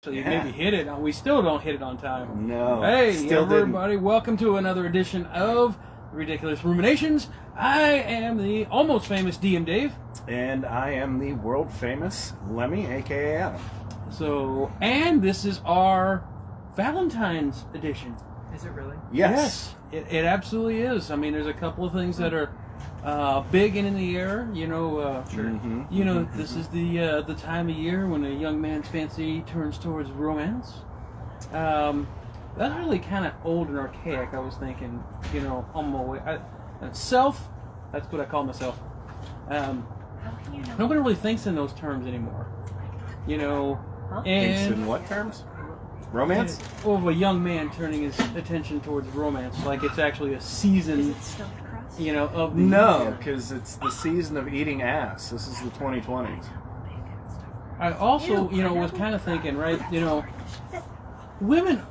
So you maybe hit it. We still don't hit it on time. No. Hey, still everybody. didn't. Welcome to another edition of Ridiculous Ruminations. I am the almost famous DM Dave. And I am the world famous Lemmy, a.k.a. Adam. So, and this is our Valentine's edition. Is it really? Yes. It absolutely is. I mean, there's a couple of things that are big and in the air. You know, this is the time of year when a young man's fancy turns towards romance. That's really kind of old and archaic. I was thinking, on my way. Self. That's what I call myself. Nobody really thinks in those terms anymore. Thinks in what terms? Romance? Of a young man turning his attention towards romance, like it's actually a season. Is it stuffed crust? Of the No, year. because it's the season of eating ass. This is the 2020s. I also, was kind of thinking, right? Women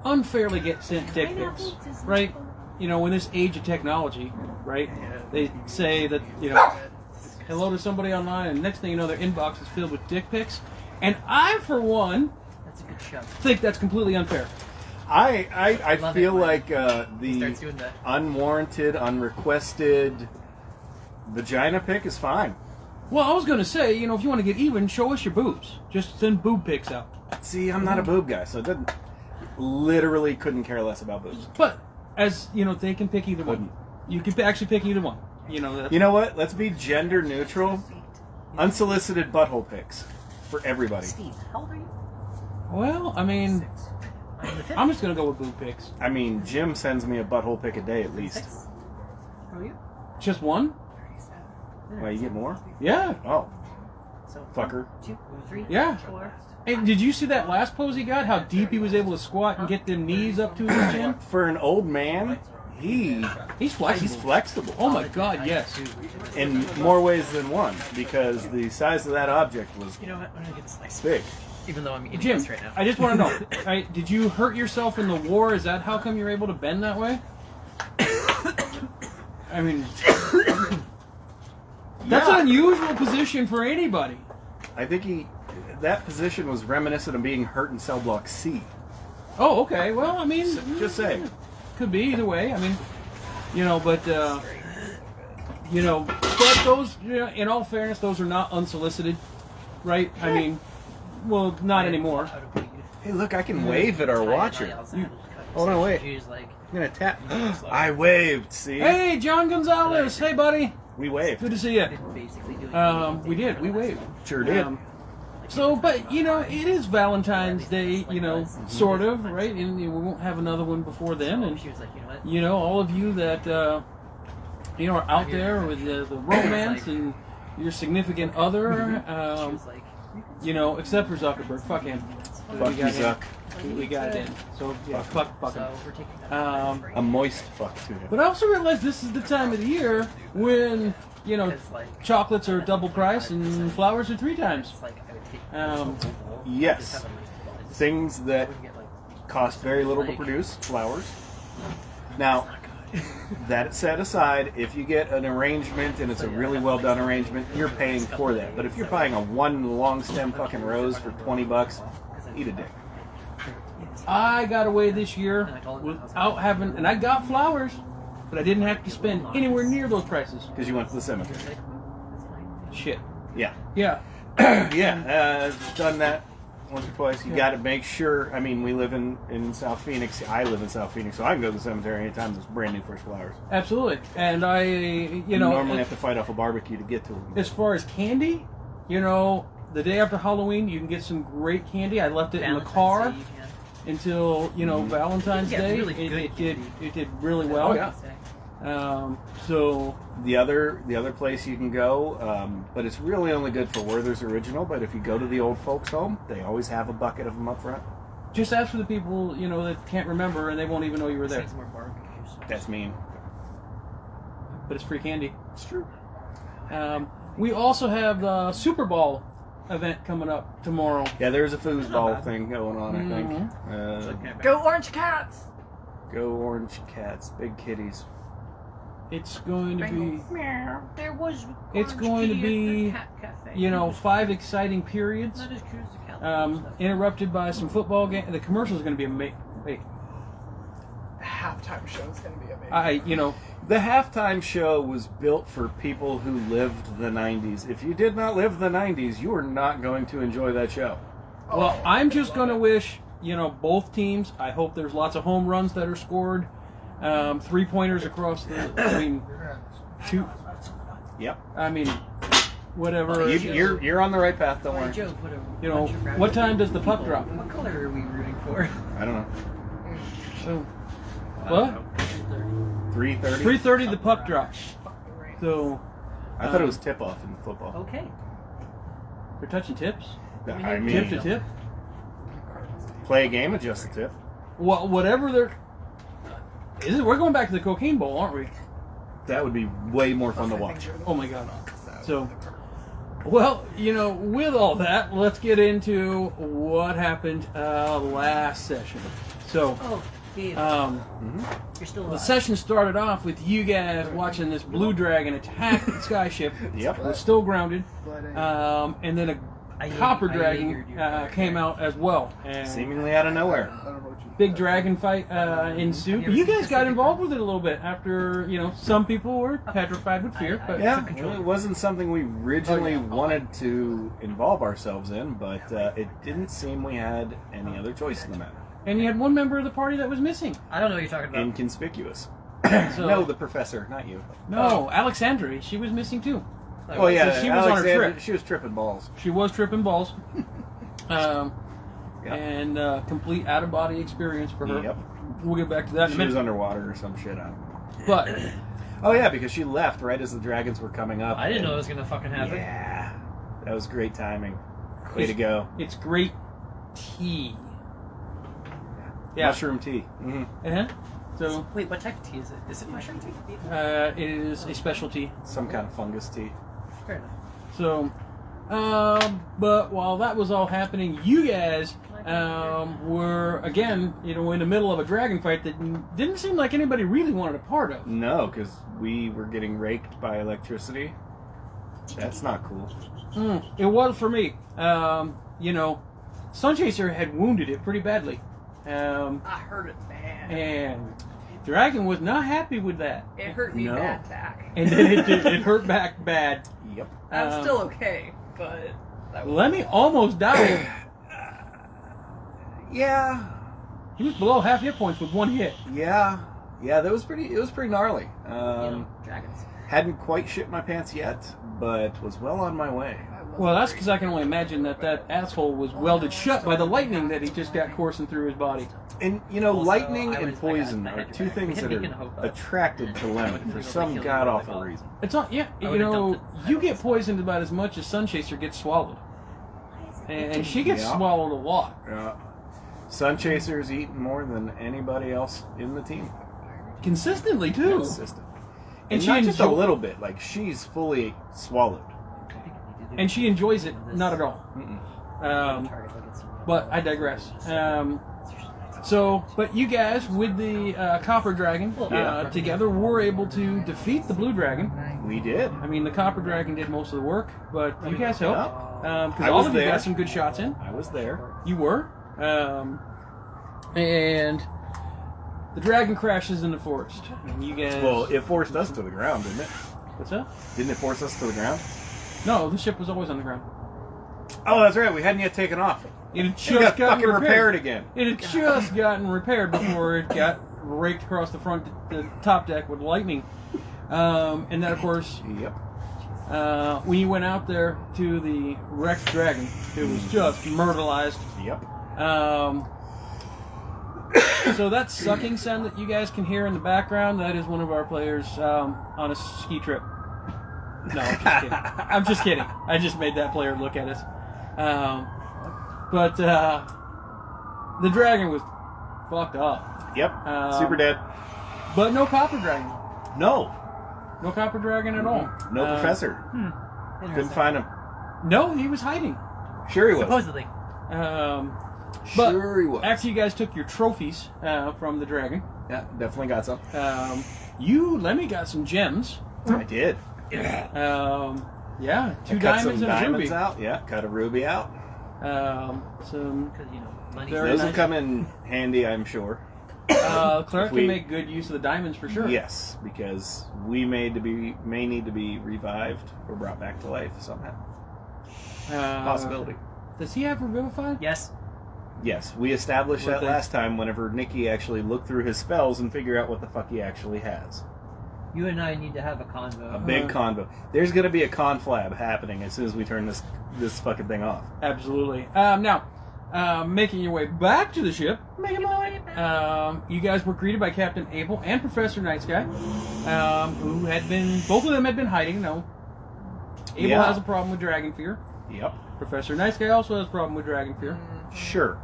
unfairly get sent dick pics, right? In this age of technology, right? They say that, hello to somebody online, and next thing you know, their inbox is filled with dick pics. And I, for one, That's a good shove. think that's completely unfair. I Love feel it when like he the starts doing that. unwarranted, unrequested vagina pic is fine. Well, I was going to say, if you want to get even, show us your boobs. Just send boob pics out. See, I'm not a boob guy, so it doesn't. Literally couldn't care less about boobs. But, as, they can pick either one. You can actually pick either one. You know what? Let's be gender neutral. Unsolicited butthole pics for everybody. Steve, how old are you? Well, I mean, I'm the fifth. I'm just going to go with boob pics. I mean, Jim sends me a butthole pic a day at least. Six. How are you? Just one? 37. Why, you get more? Yeah. Oh, So, fucker. 1, 2, 3, Yeah. 4. Hey, did you see that last pose he got? How deep he was able to squat and get them knees up to his chin? For an old man, he's He's flexible. flexible. Oh my God, yes. In more ways than one, because the size of that object was You know what? I'm gonna get a slice. big. Even though I'm eating Jim, this right now. I just want to know, right, did you hurt yourself in the war? Is that how come you're able to bend that way? I mean, that's an unusual position for anybody. I think that position was reminiscent of being hurt in cell block C. Oh, okay. Well, I mean, Just saying. could be either way. I mean, but those, in all fairness, those are not unsolicited, right? I mean, well, not anymore. Hey, look, I can wave at our watcher. Hold on, wait. She's like, I'm gonna tap. I waved. See? Hey, John Gonzalez. Hey, buddy. We waved. Good to see you. basically doing We did. We waved. Sure did. So, but it is Valentine's Day, sort of, right? And we won't have another one before then. And She was like, you know what? all of you that are out there with the romance and your significant other, She was like, except for Zuckerberg, fuck him. Fuck We you, got him. Zuck. We got it in. So yeah, fuck him. so we're taking that. A moist fuck to him. But I also realize this is the time of the year when Because, like, chocolates are double price and flowers are 3 times. it's like, I would take Yes. Things that cost very little to produce, flowers. Now, that set aside, if you get an arrangement and it's a really well done arrangement, you're paying for that. But if you're buying a one long stem fucking rose for $20, eat a dick. I got away this year without having, and I got flowers, but I didn't have to spend anywhere near those prices. Because you went to the cemetery. Shit. Yeah. Yeah. Yeah, done that once or twice. You got to make sure. I mean, we live in South Phoenix. I live in South Phoenix, so I can go to the cemetery anytime there's brand new fresh flowers. Absolutely. And I, You normally have to fight off a barbecue to get to them. as far as candy, the day after Halloween, you can get some great candy. I left it in the car until Valentine's Yeah, Day. really good It did really well. Oh, yeah. So The other place you can go, but it's really only good for Werther's Original. But if you go to the old folks' home, they always have a bucket of them up front. just ask for the people that can't remember and they won't even know you were there. More barbecues. That's mean. But it's free candy. It's true. We also have the Super Bowl event coming up tomorrow. Yeah, there's a foosball thing going on, I think. Go Orange Cats! Go Orange Cats, big kitties. It's going to be, There was it's orange going to kitty at the be, cat cafe. 5 exciting periods. Not as cute as the cat interrupted by some football game. The commercial is going to be amazing. Halftime show is going to be amazing. The halftime show was built for people who lived the 90s. If you did not live the 90s, you are not going to enjoy that show. Well, I'm just going to wish, both teams, I hope there's lots of home runs that are scored, 3-pointers across shoot. Yep. Whatever. You're on the right path, don't worry. Joe put a what time does the puck drop? What color are we rooting for? I don't know. So, what? 3:30? 3:30 the puck drops. So, I thought it was tip-off in football. Okay. they're touching tips? I mean, Tip to tip? play a game, adjust the tip. Well, whatever they're... We're going back to the Cocaine Bowl, aren't we? That would be way more fun to watch. Oh my god. So, well, with all that, let's get into what happened last session. So, Gabe, you're still the alive. session started off with you guys watching this blue dragon attack the skyship. Yep. It was still grounded. And then a copper dragon came out as well. And Seemingly out of nowhere. big dragon fight ensued. But you guys got involved with it a little bit after, some people were petrified with fear. But Yeah, well, it wasn't something we originally wanted to involve ourselves in, but it didn't seem we had any other choice in the matter. And you had one member of the party that was missing. I don't know what you're talking about. Inconspicuous. So, No, the professor, not you. No, Alexandria. She was missing too. Oh yeah, So she was on her Alexandra, trip. She was tripping balls. She was tripping balls. Yep. And complete out-of-body experience for her. Yep. We'll get back to that in a She minute. was underwater or some shit. But Oh yeah, because she left right as the dragons were coming up. I didn't know it was going to fucking happen. Yeah, that was great timing. Way to go. it's great tea. Yeah. Mushroom tea. Mm-hmm. Uh-huh. So Wait, what type of tea is it? Is it mushroom tea? it is a specialty. Some kind of fungus tea. Fair enough. So, but while that was all happening, you guys were again, in the middle of a dragon fight that didn't seem like anybody really wanted a part of. No, because we were getting raked by electricity. That's not cool. It was for me. Sunchaser had wounded it pretty badly. I heard it bad. And Dragon was not happy with that. It hurt me No. bad, Tack. And then it hurt back bad. Yep. I'm still okay, but that was Lemmy almost died. Yeah. He was below half hit points with one hit. Yeah. That was pretty. It was pretty gnarly. Dragons. Hadn't quite shit my pants yet, but was well on my way. Well, that's because I can only imagine that asshole was welded shut by the lightning that he just got coursing through his body. And Also, lightning I and was- poison I are had to two back. things We had that Beacon of are Hope up. attracted to Lemon for some god awful reason. It's not, yeah, I would've dumped it. you get poisoned about as much as Sunchaser gets swallowed. And she gets Yeah. swallowed a lot. Sunchaser's eaten more than anybody else in the team. Consistently, too. Consistent. And And she not just a enjo- little bit. Like she's fully swallowed. And she enjoys it, not at all. Mm-mm. But I digress. But you guys, with the Copper Dragon, Yeah. together were able to defeat the Blue Dragon. We did. I mean, the Copper Dragon did most of the work, but you guys helped. Because I all was of you there. got some good shots in. I was there. You were. And the dragon crashes in the forest. And you guys... Well, it forced us to the ground, didn't it? What's that? Didn't it force us to the ground? No, the ship was always on the ground. Oh, that's right. We hadn't yet taken off. It had It just got gotten fucking repaired repaired. again. It had just gotten repaired before it got raked across the top deck with lightning. And then, of course, Yep. when you went out there to the wrecked dragon, it was just myrtleized. Yep. So that sucking sound that you guys can hear in the background, that is one of our players on a ski trip. No, I'm just kidding. I'm just kidding. I just made that player look at us. But the dragon was fucked up. Yep. Super dead. But no Copper Dragon. No. No Copper Dragon at all. No professor. Couldn't find him. No, he was hiding. Sure he was. Supposedly. But Sure he was. after you guys took your trophies from the dragon, Yeah, definitely got some. Lemmy got some gems. I did. Yeah, I two cut diamonds some and a diamonds ruby. out. Yeah, cut a ruby out. Some Because, you know, money. Very Those will nice. come in handy, I'm sure. Clark If we- can make good use of the diamonds for sure. Yes, because we may need to be revived or brought back to life somehow. Possibility. Does he have Revivify? Yes. Yes, we established What that they- last time whenever Nikki actually looked through his spells and figure out what the fuck he actually has. You and I need to have a convo. A big convo. There's going to be a conflab happening as soon as we turn this fucking thing off. Absolutely. Now, making your way back to the ship, you guys were greeted by Captain Abel and Professor Night Sky, who had been, both of them had been hiding. No, Abel Yeah. has a problem with dragon fear. Yep. Professor Night Sky also has a problem with dragon fear. Sure.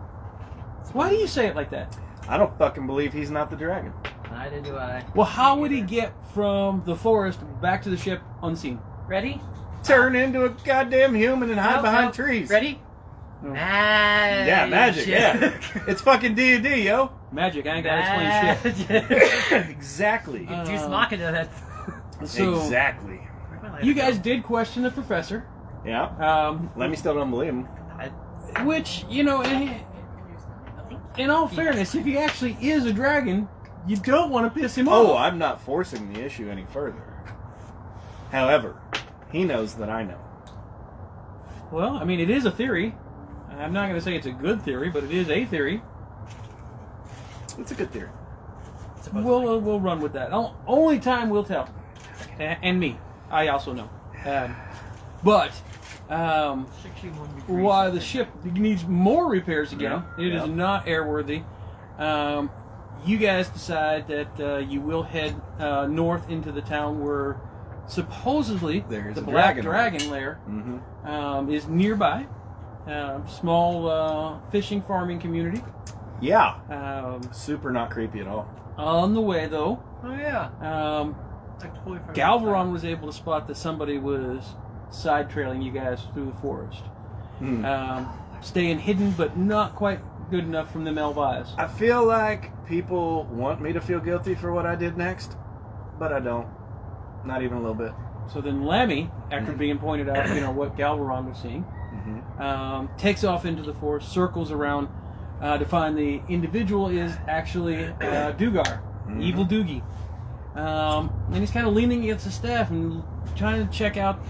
Why do you say it like that? I don't fucking believe he's not the dragon. Neither do I. Well, how would he get from the forest back to the ship unseen? Ready? Turn into a goddamn human and hide Nope, behind nope. trees. Ready? No. Magic. Yeah, magic. Yeah. It's fucking D&D, yo. Magic, I ain't gotta explain shit. Magic. Exactly. Deuce Machina, that. So, Exactly. Where'd my lighter you go? guys did question the professor. Yeah. Let me still don't believe him. Which, you know, in all fairness, if he actually is a dragon, you don't want to piss him Oh, off. I'm not forcing the issue any further. However, he knows that I know. Well, I mean, it is a theory. I'm not going to say it's a good theory, but it is a theory. It's a good theory. We'll run with that. Only time will tell. And me. I also know. But while the ship needs more repairs again, it is not airworthy. You guys decide that you will head north into the town where supposedly There's the a Black dragon Dragon Lair Mm-hmm. is nearby. Small fishing farming community. Yeah. Super not creepy at all. On the way, though, Oh, yeah. I totally forgot. Galvaron was able to spot that somebody was side trailing you guys through the forest. Staying hidden, but not quite good enough from them elf eyes. I feel like people want me to feel guilty for what I did next, but I don't. Not even a little bit. So then Lemmy, after being pointed out, what Galvaron was seeing, takes off into the forest, circles around to find the individual is actually Dugar, Evil Doogie. And he's kind of leaning against the staff and trying to check out,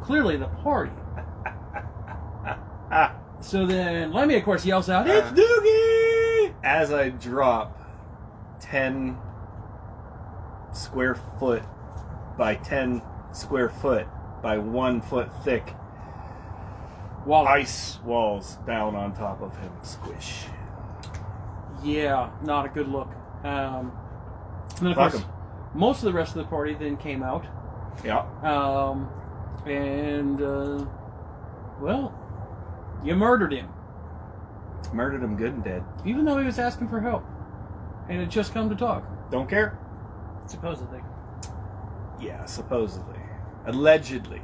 clearly the party. So then Lemmy, of course, yells out, "It's Doogie!" As I drop 10 square foot by 10 square foot by 1 foot thick ice walls down on top of him. Squish. Yeah, not a good look. And then, of Fuck course, him. most of the rest of the party then came out. Yeah. Well, you murdered him. Murdered him good and dead. Even though he was asking for help. And had just come to talk. Don't care? Supposedly. Yeah, supposedly. Allegedly.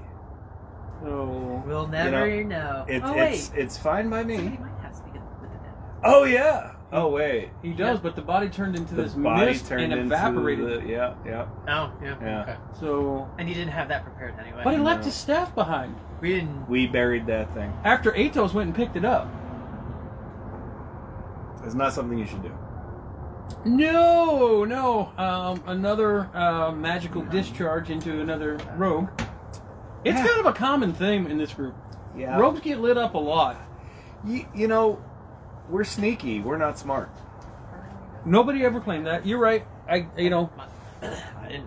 So, We'll never know. It's fine by Somebody me. might have speaking with the dead. Oh, yeah. Oh, wait. he does, but the body turned into The this body mist turned and into evaporated. yeah. Oh, yeah. Yeah. Okay. So, And he didn't have that prepared anyway. but he left No. his staff behind. We didn't. We buried that thing. After Atos went and picked it up. It's not something you should do. No. Another magical discharge into another rogue. It's kind of a common theme in this group. Yeah. Rogues get lit up a lot. You know, we're sneaky. We're not smart. Nobody ever claimed that. You're right. I didn't know.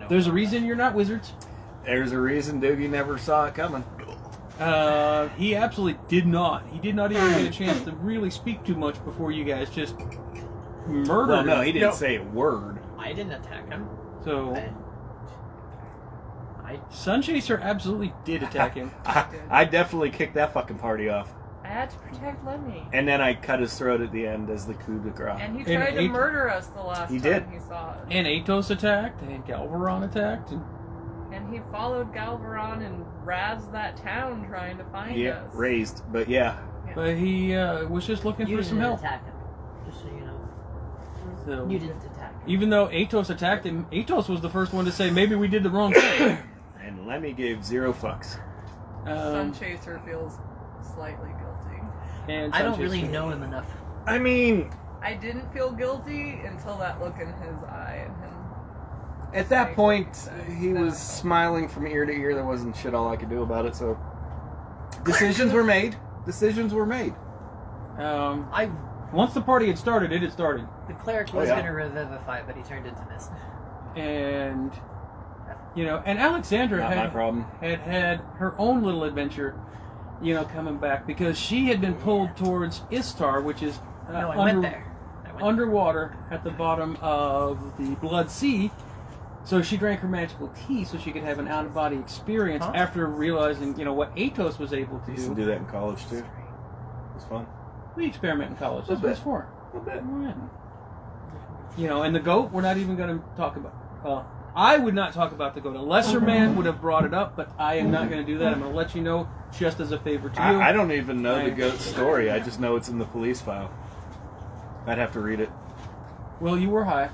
There's a reason you're not wizards. There's a reason Doogie never saw it coming. He absolutely did not. He did not even get a chance to really speak too much before you guys just murdered Well, no, him. he didn't say a word. I didn't attack him. So, I Sunchaser absolutely did attack him. I definitely kicked that fucking party off. I had to protect Lemmy. And then I cut his throat at the end as the coup de grace. And he And tried to eight- murder us the last He time did. he saw us. And Atos attacked, and Galvaron attacked. And he followed Galvaron and razzed that town trying to find Yeah, us. raised. But yeah. But he was just looking you for didn't some help. attack him. Just so you know. So, You didn't attack him. even though Atos attacked him, Atos was the first one to say maybe we did the wrong thing. And Lemmy gave 0 fucks. Sunchaser feels slightly guilty. And I don't Sanchez. really know him enough. I mean, I didn't feel guilty until that look in his eye and him. at that Like, point, he no. was smiling from ear to ear. There wasn't shit all I could do about it. So decisions were made. Decisions were made. Once the party had started, it had started. The cleric was going to revivify, but he turned into mist. And, and Alexandra Not my problem. had her own little adventure, coming back, because she had been pulled towards Istar, which is No, I went there. underwater at the bottom of the Blood Sea. So she drank her magical tea so she could have an out-of-body experience after realizing, what Atos was able to I used do. to do that in college too. It was fun. We experiment in college. That's what it's for. A little bit. And the goat, we're not even going to talk about. I would not talk about the goat. A lesser man would have brought it up, but I am not going to do that. I'm going to let you know just as a favor to you. I don't even know the goat story. I just know it's in the police file. I'd have to read it. Well, you were high.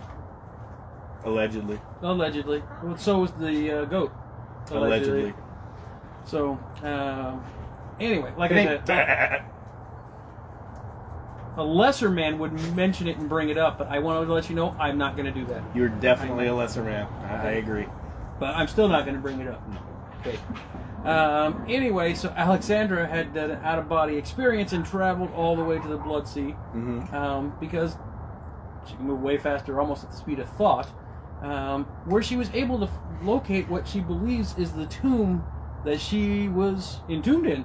Allegedly. Allegedly. Well, so was the goat. Allegedly. So, anyway, like I said, a lesser man would mention it and bring it up, but I wanted to let you know I'm not going to do that. You're definitely a lesser man. I agree. But I'm still not going to bring it up. Okay. Anyway, so Alexandra had an out-of-body experience and traveled all the way to the Blood Sea because she can move way faster, almost at the speed of thought, where she was able to locate what she believes is the tomb that she was entombed in.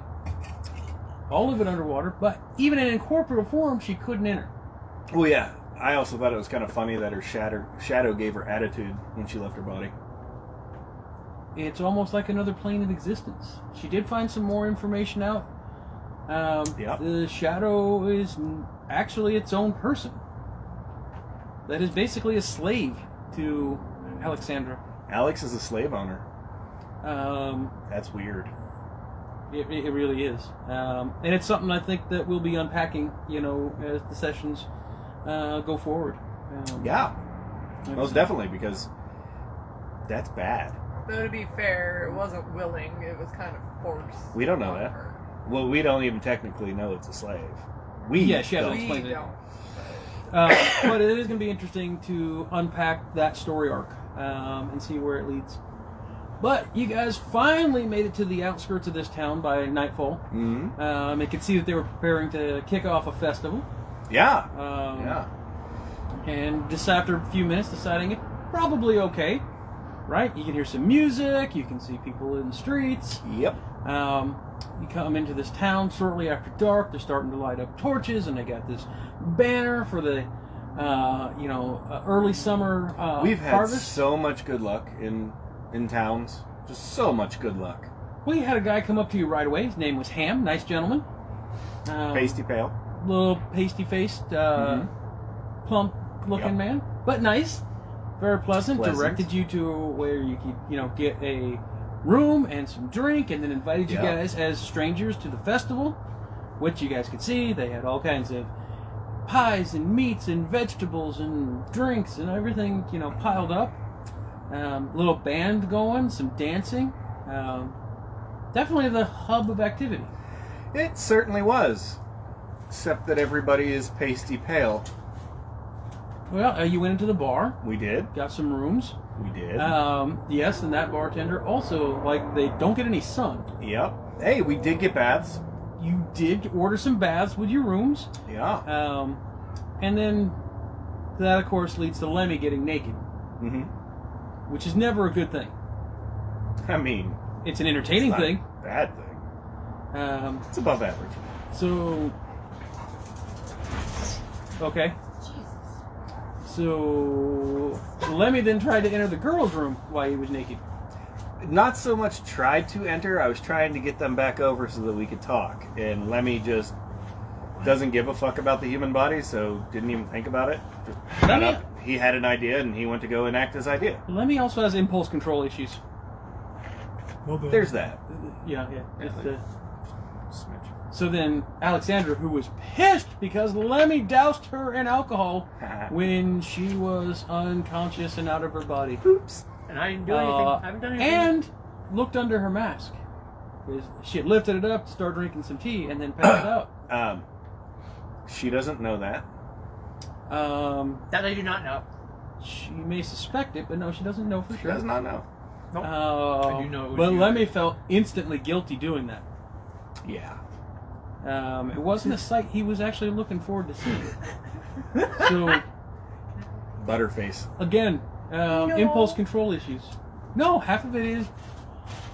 All of it underwater, but even in incorporeal form, she couldn't enter. Well, yeah. I also thought it was kind of funny that her shadow gave her attitude when she left her body. It's almost like another plane of existence. She did find some more information out. The shadow is actually its own person. That is basically a slave to Alexandra. Alex is a slave owner. That's weird. It really is. And it's something I think that we'll be unpacking, as the sessions go forward. Yeah. Most definitely, because that's bad. Though to be fair, it wasn't willing, it was kind of forced. We don't know on that. her. Well, we don't even technically know it's a slave. She hasn't We explained it. don't. But it is going to be interesting to unpack that story arc and see where it leads. But you guys finally made it to the outskirts of this town by nightfall. Mm-hmm. You could see that they were preparing to kick off a festival. Yeah. Yeah. And just after a few minutes, deciding it's probably okay, right? You can hear some music. You can see people in the streets. Yep. You come into this town shortly after dark. They're starting to light up torches, and they got this banner for the, early summer We've had harvest. so much good luck in towns. Just so much good luck. We had a guy come up to you right away. His name was Ham. Nice gentleman. Pasty pale. Little pasty-faced, plump-looking Yep. man, but nice. Very pleasant. Directed you to where you could, get a room and some drink, and then invited you guys as strangers to the festival, which you guys could see. They had all kinds of pies and meats and vegetables and drinks and everything, piled up. Little band going, some dancing. Definitely the hub of activity. It certainly was. Except that everybody is pasty pale. Well, you went into the bar. We did. Got some rooms. We did. Yes, and that bartender also, they don't get any sun. Yep. Hey, we did get baths. You did order some baths with your rooms. Yeah. And then that, of course, leads to Lemmy getting naked. Mm-hmm. Which is never a good thing. I mean, it's an entertaining thing. A bad thing. It's above average. So, okay. So Lemmy then tried to enter the girls' room while he was naked. Not so much tried to enter. I was trying to get them back over so that we could talk. And Lemmy just doesn't give a fuck about the human body, so didn't even think about it. Just shut up. He had an idea, and he went to go enact his idea. Lemmy also has impulse control issues. There's that. Yeah. Smidge. So then Alexandra, who was pissed because Lemmy doused her in alcohol when she was unconscious and out of her body. Oops. And I didn't do anything. I haven't done anything. And looked under her mask. She had lifted it up to start drinking some tea and then passed out. She doesn't know that. That I do not know. She may suspect it, but no, she doesn't know for She sure. does not know. Nope. I do know it was but you. Lemmy felt instantly guilty doing that. Yeah. It wasn't a sight he was actually looking forward to seeing. So, Butterface. again, impulse control issues. No, half of it is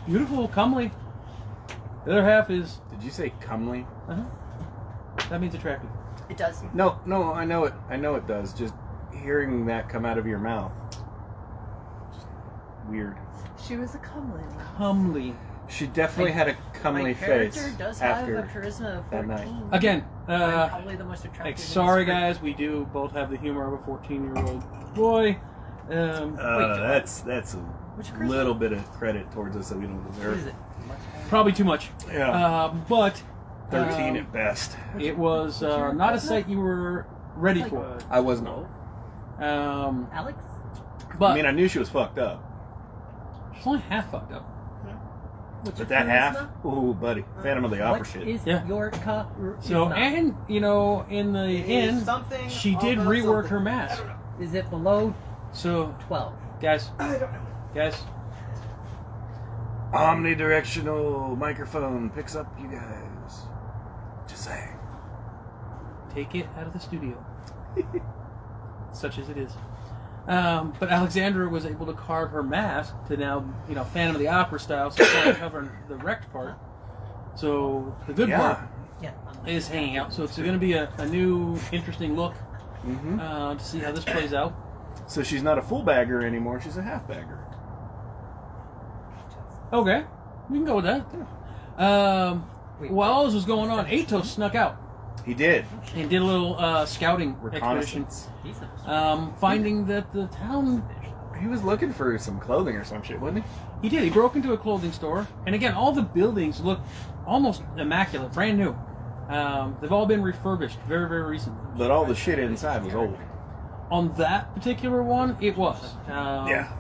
beautiful, comely. The other half is... Did you say comely? Uh-huh. That means attractive. It does. No, I know it. I know it does. Just hearing that come out of your mouth. Just weird. She was a comely. Comely. She definitely had a comely My face character does have after a charisma of that 14. night. Again, I'm probably the most attractive. in sorry this group. guys, we do both have the humor of a 14-year-old boy. That's Which a charisma? little bit of credit towards us that we don't What deserve. is it? Probably too much. Yeah. But 13 at best. it was not a sight you were ready for. I was not. Alex? But I mean, I knew she was fucked up. she's only half fucked up. What's But your that half, charisma? ooh, buddy, Phantom of the Opera What shit. is Yeah. your So, charisma? and, you know, in the end, something she did about rework something. her mask. Is it below So, 12? guys, I don't know. guys, Omnidirectional microphone picks up you guys. Just saying. take it out of the studio. Such as it is. But Alexandra was able to carve her mask to now, you know, Phantom of the Opera style, so it's only covering the wrecked part. So the good part Yeah. is hanging out. So it's going to be a new, interesting look Mm-hmm. to see how this plays out. So she's not a full bagger anymore, she's a half bagger. Okay, we can go with that. While all this was going on, Atos snuck out He did. and did a little scouting expedition, Reconnaissance. finding that the town... He was looking for some clothing or some shit, wasn't he? He did. He broke into a clothing store, and again, all the buildings look almost immaculate, brand new. They've all been refurbished very, very recently. But all the shit inside was old. On that particular one, it was. Yeah.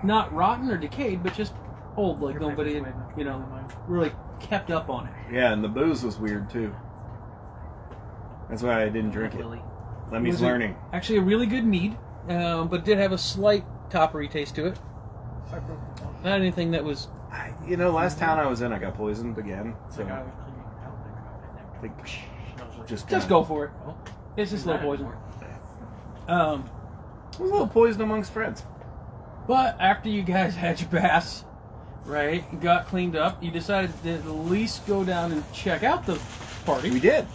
Not rotten or decayed, but just old, like nobody, you know, really kept up on it. Yeah, and the booze was weird too. That's why I didn't drink it. Lemmy's Was it learning. Actually, a really good mead, but did have a slight coppery taste to it. Not anything that was... You know, last town I was in, I got poisoned again. So I think Just go for it. It's just low poison. I was a little poisoned amongst friends. But after you guys had your baths, right, got cleaned up, you decided to at least go down and check out the party. We did.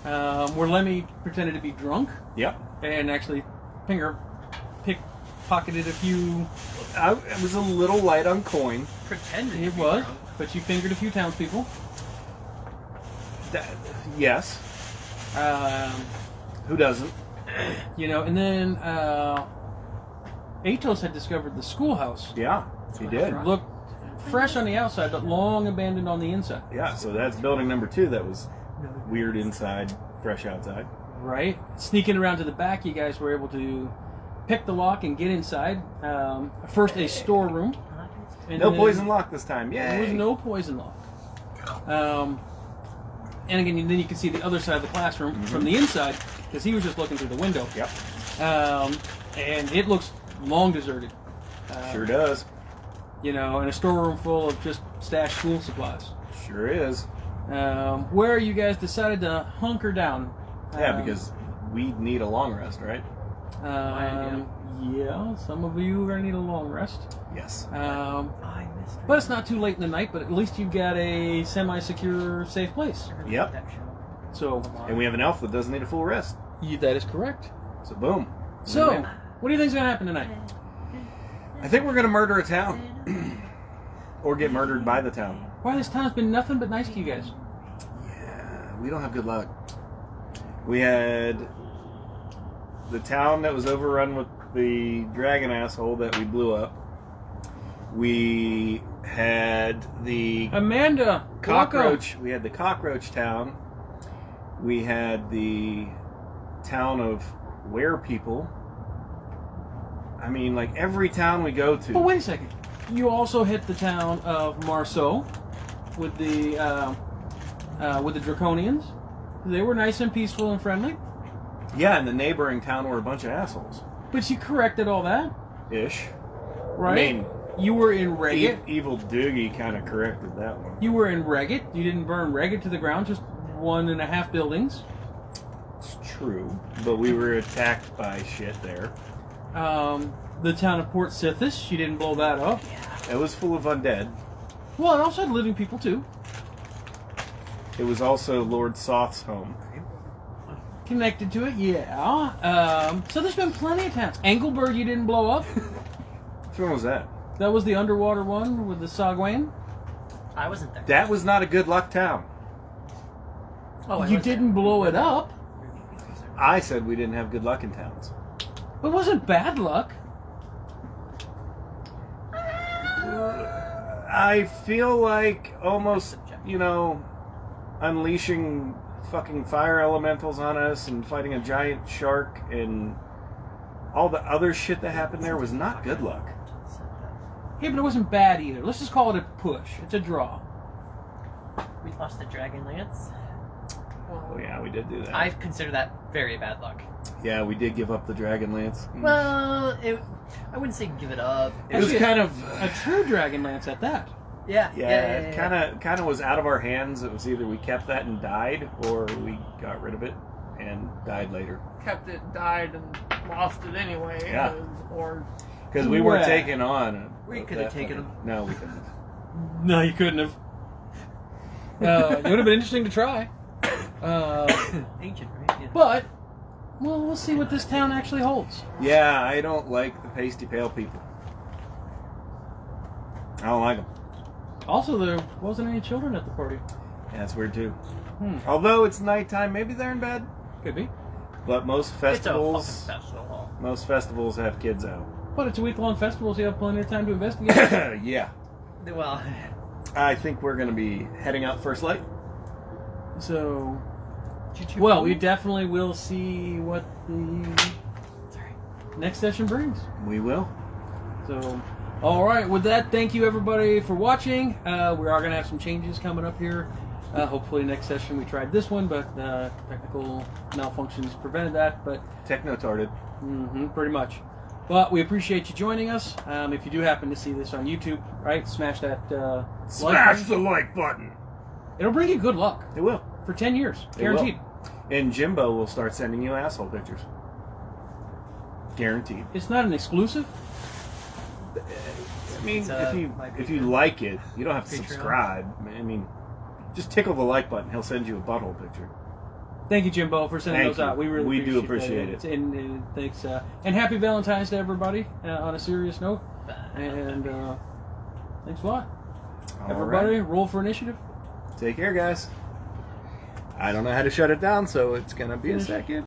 Where Lemmy pretended to be drunk Yep. and actually pickpocketed a few. I was a little light on coin. Pretending. It was, but you fingered a few townspeople. Yes. Um, Who doesn't? you know, and then Atos had discovered the schoolhouse. Yeah, he did. Looked fresh on the outside, but long abandoned on the inside. Yeah, so that's building number 2 that was weird inside, fresh outside. Right? Sneaking around to the back, you guys were able to pick the lock and get inside. First, a storeroom. And No then poison lock this time. Yay! There was no poison lock. And again, then you can see the other side of the classroom from the inside, because he was just looking through the window. Yep. And it looks long deserted. Sure does. You know, and a storeroom full of just stashed school supplies. Sure is. Where you guys decided to hunker down. Yeah, because we need a long rest, right? Yeah, some of you are going to need a long rest. Yes. But it's not too late in the night, but at least you've got a semi-secure, safe place. Yep. So, And we have an elf that doesn't need a full rest. that is correct. So boom. So, Win-win. what do you think's going to happen tonight? I think we're going to murder a town. Or get murdered by the town. Why, this town's been nothing but nice to you guys. Yeah, we don't have good luck. We had the town that was overrun with the dragon asshole that we blew up. We had the Amanda, cockroach. We had the cockroach town. We had the town of were people. I mean, like every town we go to. But wait a second. You also hit the town of Marceau with the Draconians. They were nice and peaceful and friendly. Yeah, and the neighboring town were a bunch of assholes. But you corrected all that, Ish. right? I mean, you were in Reggit. Evil Doogie kind of corrected that one. You were in Reggit. You didn't burn Reggit to the ground, just 1.5 buildings. It's true, but we were attacked by shit there. The town of Port Sithis, you didn't blow that up. It was full of undead. Well, it also had living people, too. It was also Lord Soth's home. Connected to it, yeah. So there's been plenty of towns. Engelberg, you didn't blow up. Which one was that? That was the underwater one with the Sagwain. I wasn't there. That was not a good luck town. Oh, I You was there. didn't blow it up. I said we didn't have good luck in towns. It wasn't bad luck. I feel like almost, unleashing fucking fire elementals on us and fighting a giant shark and all the other shit that happened there was not good luck. Yeah, but it wasn't bad either. Let's just call it a push. It's a draw. We lost the Dragon Lance. Oh yeah, we did do that. I consider that very bad luck. Yeah, we did give up the Dragon Lance. Well, I wouldn't say give it up. It was Actually, kind of a true Dragon Lance at that. Yeah. it kind of was out of our hands. It was either we kept that and died, or we got rid of it and died later. Kept it, died, and lost it anyway. Yeah. Or Because we weren't Well, taking on. we could have taken them. No, we couldn't. No, you couldn't have. It would have been interesting to try. Ancient, right? Yeah. But, well, we'll see what this town actually holds. Yeah, I don't like the pasty pale people. I don't like them. Also, there wasn't any children at the party. Yeah, that's weird too. Hmm. Although it's nighttime, maybe they're in bed. Could be. But most It's a festivals, fucking festival. most festivals have kids out. But it's a week-long festival, so you have plenty of time to investigate. Yeah, Well, I think we're gonna be heading out first light. So, well, we definitely will see what the next session brings. We will. So, all right. With that, thank you everybody for watching. We are going to have some changes coming up here. Hopefully, next session we tried this one, but technical malfunctions prevented that. But Techno-tarded. pretty much. But we appreciate you joining us. If you do happen to see this on YouTube, right, smash that Smash like the like button. It'll bring you good luck It will. for 10 years, It will. guaranteed. And Jimbo will start sending you asshole pictures. Guaranteed. It's not an exclusive. I mean, It's, if you like it, you don't have to Patreon. subscribe. I mean, just tickle the like button. He'll send you a butthole picture. Thank you, Jimbo, for sending Thank those out. you. We really We do appreciate that. it. And thanks. And happy Valentine's to everybody. On a serious note, and thanks a lot, All everybody. right. Roll for initiative. Take care, guys. I don't know how to shut it down, so it's gonna be a Finish. second.